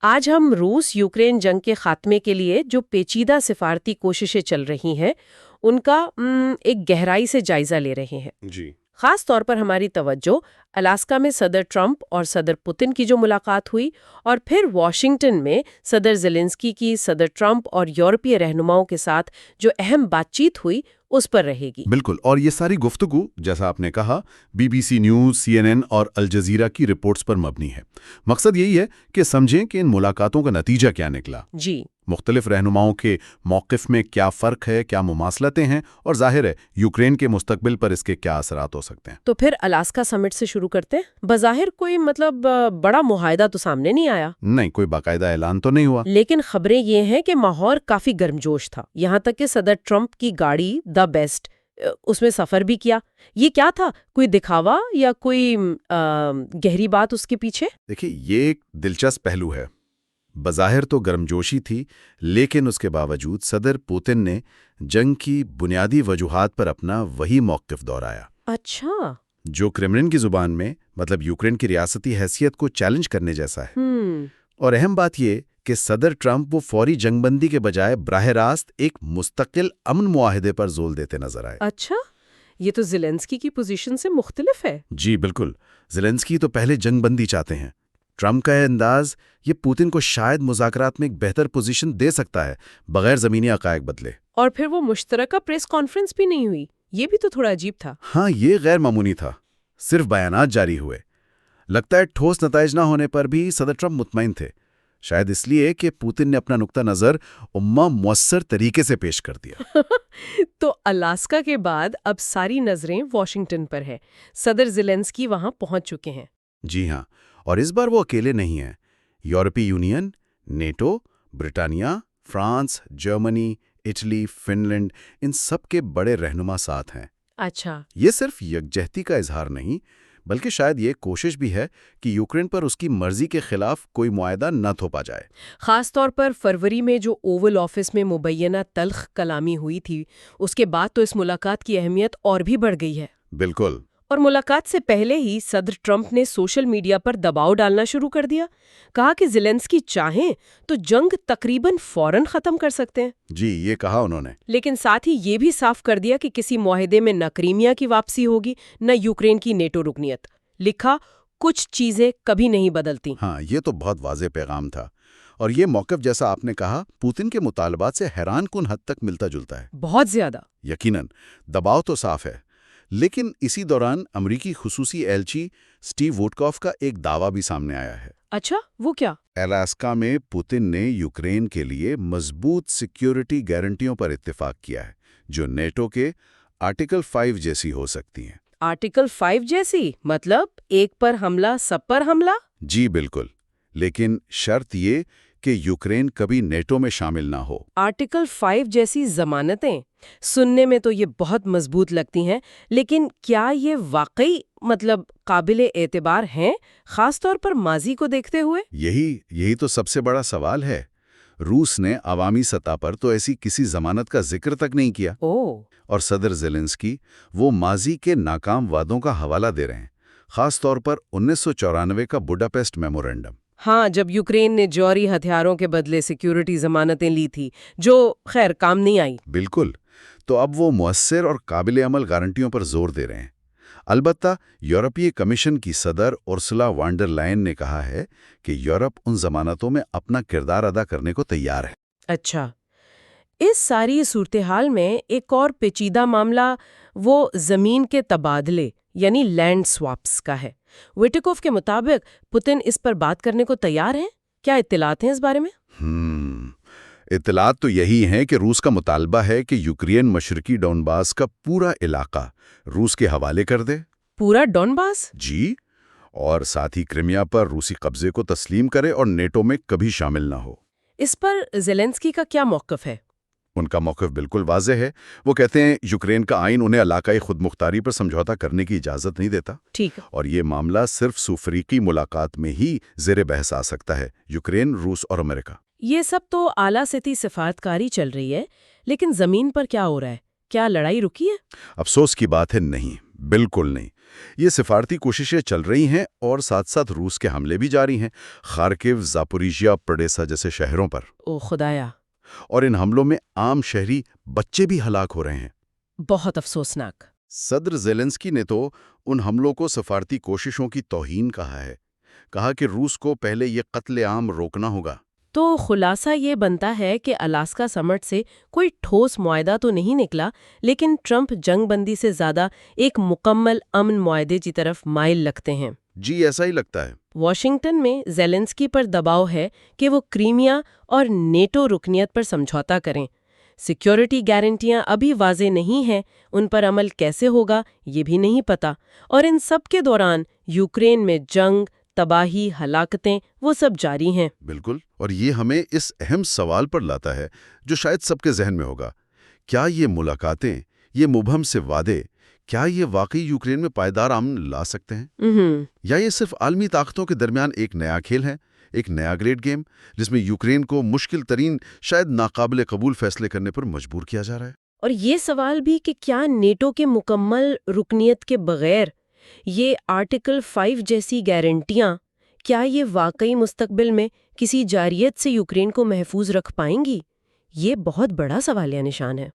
آج ہم روس یوکرین جنگ کے خاتمے کے لیے جو پیچیدہ سفارتی کوششیں چل رہی ہیں ان کا ایک گہرائی سے جائزہ لے رہے ہیں۔ جی خاص طور پر ہماری توجہ الاسکا میں صدر ٹرمپ اور صدر پوتن کی جو ملاقات ہوئی، اور پھر واشنگٹن میں صدر زیلنسکی کی صدر ٹرمپ اور یورپی رہنماؤں کے ساتھ جو اہم بات چیت ہوئی اس پر رہے گی۔ بالکل، اور یہ ساری گفتگو جیسا آپ نے کہا BBC نیوز، CNN اور الجزیرہ کی رپورٹس پر مبنی ہے۔ مقصد یہی ہے کہ سمجھیں کہ ان ملاقاتوں کا نتیجہ کیا نکلا، جی، مختلف رہنماؤں کے موقف میں کیا فرق ہے، کیا مماثلتیں ہیں، اور ظاہر ہے یوکرین کے مستقبل پر اس کے کیا اثرات ہو سکتے ہیں۔ تو پھر الاسکا سمٹ سے شروع کرتے ہیں۔ بظاہر کوئی بڑا معاہدہ تو سامنے نہیں آیا، نہیں، کوئی باقاعدہ اعلان تو نہیں ہوا، لیکن خبریں یہ ہیں کہ ماحول کافی گرمجوش تھا، یہاں تک کہ صدر ٹرمپ کی گاڑی دا بیسٹ اس میں سفر بھی کیا۔ یہ کیا تھا؟ کوئی دکھاوا یا کوئی گہری بات اس کے پیچھے؟ دیکھیے یہ ایک دلچسپ پہلو ہے۔ بظاہر تو گرمجوشی تھی، لیکن اس کے باوجود صدر پوتن نے جنگ کی بنیادی وجوہات پر اپنا وہی موقف دہرایا، اچھا، جو کرملن کی زبان میں مطلب یوکرین کی ریاستی حیثیت کو چیلنج کرنے جیسا ہے۔ اور اہم بات یہ کہ صدر ٹرمپ وہ فوری جنگ بندی کے بجائے براہ راست ایک مستقل امن معاہدے پر زور دیتے نظر آئے۔ اچھا، یہ تو زیلنسکی کی پوزیشن سے مختلف ہے۔ جی بالکل، زیلنسکی تو پہلے جنگ بندی چاہتے ہیں۔ ٹرمپ کا یہ انداز یہ پوتن کو شاید مذاکرات میں ایک بہتر پوزیشن دے سکتا ہے بغیر زمینی حقائق بدلے۔ اور پھر وہ مشترکہ پریس کانفرنس بھی نہیں ہوئی، یہ بھی تو تھوڑا عجیب تھا۔ ہاں، یہ غیر معمولی تھا، صرف بیانات جاری ہوئے۔ لگتا ہے ٹھوس نتائج نہ ہونے پر بھی صدر ٹرمپ مطمئن تھے، شاید اس لیے کہ پوتن نے اپنا نقطہ نظر مؤثر طریقے سے پیش کر دیا۔ تو الاسکا کے بعد اب ساری نظریں واشنگٹن پر ہے۔ صدر زیلنسکی وہاں پہنچ چکے ہیں۔ جی ہاں، اور اس بار وہ اکیلے نہیں ہیں۔ یورپی یونین، نیٹو، برطانیہ، France, Germany, Italy, Finland, ان سب کے بڑے رہنما ساتھ ہیں۔ اچھا، یہ صرف یکجہتی کا اظہار نہیں، بلکہ شاید یہ کوشش بھی ہے کہ یوکرین پر اس کی مرضی کے خلاف کوئی معاہدہ نہ تھوپا جائے۔ خاص طور پر فروری میں جو اوول آفس میں مبینہ تلخ کلامی ہوئی تھی، اس کے بعد تو اس ملاقات کی اہمیت اور بھی بڑھ گئی ہے۔ بالکل، اور ملاقات سے پہلے ہی صدر ٹرمپ نے سوشل میڈیا پر دباؤ ڈالنا شروع کر دیا، کہا کہ زیلنسکی چاہیں تو جنگ تقریباً فوراً ختم کر سکتے ہیں۔ جی یہ کہا انہوں نے۔ لیکن ساتھ ہی یہ بھی صاف کر دیا کہ کسی معاہدے میں نہ کریمیا کی واپسی ہوگی نہ یوکرین کی نیٹو رکنیت۔ لکھا، کچھ چیزیں کبھی نہیں بدلتی۔ ہاں، یہ تو بہت واضح پیغام تھا، اور یہ موقف جیسا آپ نے کہا پوتن کے مطالبات سے حیران کن حد تک ملتا جلتا ہے۔ بہت زیادہ۔ یقیناً دباؤ تو صاف ہے، لیکن اسی دوران امریکی خصوصی ایلچی سٹیو ووٹکوف کا ایک دعویٰ بھی سامنے آیا ہے۔ اچھا، وہ کیا؟ الاسکا میں پوتن نے یوکرین کے لیے مضبوط سیکیورٹی گارنٹیوں پر اتفاق کیا ہے، جو نیٹو کے آرٹیکل 5 جیسی ہو سکتی ہیں۔ آرٹیکل 5 جیسی؟ مطلب ایک پر حملہ سب پر حملہ؟ جی بالکل، لیکن شرط یہ کہ یوکرین کبھی نیٹو میں شامل نہ ہو۔ آرٹیکل 5 جیسی ضمانتیں سننے میں تو یہ بہت مضبوط لگتی ہیں، لیکن کیا یہ واقعی قابل اعتبار ہیں، خاص طور پر ماضی کو دیکھتے ہوئے؟ یہی تو سب سے بڑا سوال ہے۔ روس نے عوامی سطح پر تو ایسی کسی ضمانت کا ذکر تک نہیں کیا، اور صدر زیلنسکی وہ ماضی کے ناکام وعدوں کا حوالہ دے رہے ہیں، خاص طور پر 1994 کا بڈاپیسٹ میمورنڈم۔ ہاں، جب یوکرین نے جوہری ہتھیاروں کے بدلے سیکیورٹی ضمانتیں لی تھی، جو خیر کام نہیں آئی۔ بالکل، تو اب وہ مؤثر اور قابل عمل گارنٹیوں پر زور دے رہے ہیں۔ البتہ یورپی کمیشن کی صدر ارسلا وانڈر لائن نے کہا ہے کہ یورپ ان ضمانتوں میں اپنا کردار ادا کرنے کو تیار ہے۔ اچھا، اس ساری صورتحال میں ایک اور پیچیدہ معاملہ وہ زمین کے تبادلے یعنی لینڈ سواپس کا ہے۔ ویٹیکوف کے مطابق پوتن اس پر بات کرنے کو تیار ہیں۔ کیا اطلاعات ہیں اس بارے میں؟ اطلاعات تو یہی ہیں کہ روس کا مطالبہ ہے کہ یوکرین مشرقی ڈونباس کا پورا علاقہ روس کے حوالے کر دے۔ پورا ڈونباس؟ جی، اور ساتھ ہی کرمیا پر روسی قبضے کو تسلیم کرے اور نیٹو میں کبھی شامل نہ ہو۔ اس پر زیلنسکی کا کیا موقف ہے؟ ان کا موقف بالکل واضح ہے۔ وہ کہتے ہیں یوکرین کا آئین انہیں علاقائی خود مختاری پر سمجھوتا کرنے کی اجازت نہیں دیتا۔ ٹھیک ہے۔ اور یہ معاملہ صرف سوفریقی ملاقات میں ہی زیر بحث آ سکتا ہے، یوکرین، روس اور امریکہ۔ یہ سب تو اعلیٰ سطحی سفارتکاری چل رہی ہے، لیکن زمین پر کیا ہو رہا ہے؟ کیا لڑائی رکی ہے؟ افسوس کی بات ہے نہیں، بالکل نہیں. یہ سفارتی کوششیں چل رہی ہیں اور ساتھ ساتھ روس کے حملے بھی جاری ہیں، خارکیو، زاپوریژیا، پریڈیسا جیسے شہروں پر. او خدایا. اور ان حملوں میں عام شہری بچے بھی ہلاک ہو رہے ہیں. بہت افسوسناک. صدر زیلنسکی نے تو ان حملوں کو سفارتی کوششوں کی توہین کہا ہے. کہا کہ روس کو پہلے یہ قتل عام روکنا ہوگا. تو خلاصہ یہ بنتا ہے کہ الاسکا سمٹ سے کوئی ٹھوس معاہدہ تو نہیں نکلا، لیکن ٹرمپ جنگ بندی سے زیادہ ایک مکمل امن معاہدے کی طرف مائل لگتے ہیں. جی ایسا ہی لگتا ہے. واشنگٹن میں زیلنسکی پر دباؤ ہے کہ وہ کرائمیا اور نیٹو رکنیت پر سمجھوتا کریں. سیکیورٹی گارنٹیاں ابھی واضح نہیں ہیں، ان پر عمل کیسے ہوگا یہ بھی نہیں پتا. اور ان سب کے دوران یوکرین میں جنگ، تباہی، ہلاکتیں وہ سب جاری ہیں. بالکل. اور یہ ہمیں اس اہم سوال پر لاتا ہے جو شاید سب کے ذہن میں ہوگا. کیا یہ ملاقاتیں، یہ مبہم سے وعدے، کیا یہ واقعی یوکرین میں پائیدار امن لا سکتے ہیں؟ یا یہ صرف عالمی طاقتوں کے درمیان ایک نیا کھیل ہے، ایک نیا گریڈ گیم جس میں یوکرین کو مشکل ترین، شاید ناقابل قبول فیصلے کرنے پر مجبور کیا جا رہا ہے؟ اور یہ سوال بھی کہ کیا نیٹو کے مکمل رکنیت کے بغیر یہ آرٹیکل 5 جیسی گارنٹیاں، کیا یہ واقعی مستقبل میں کسی جارحیت سے یوکرین کو محفوظ رکھ پائیں گی؟ یہ بہت بڑا سوالیہ نشان ہے.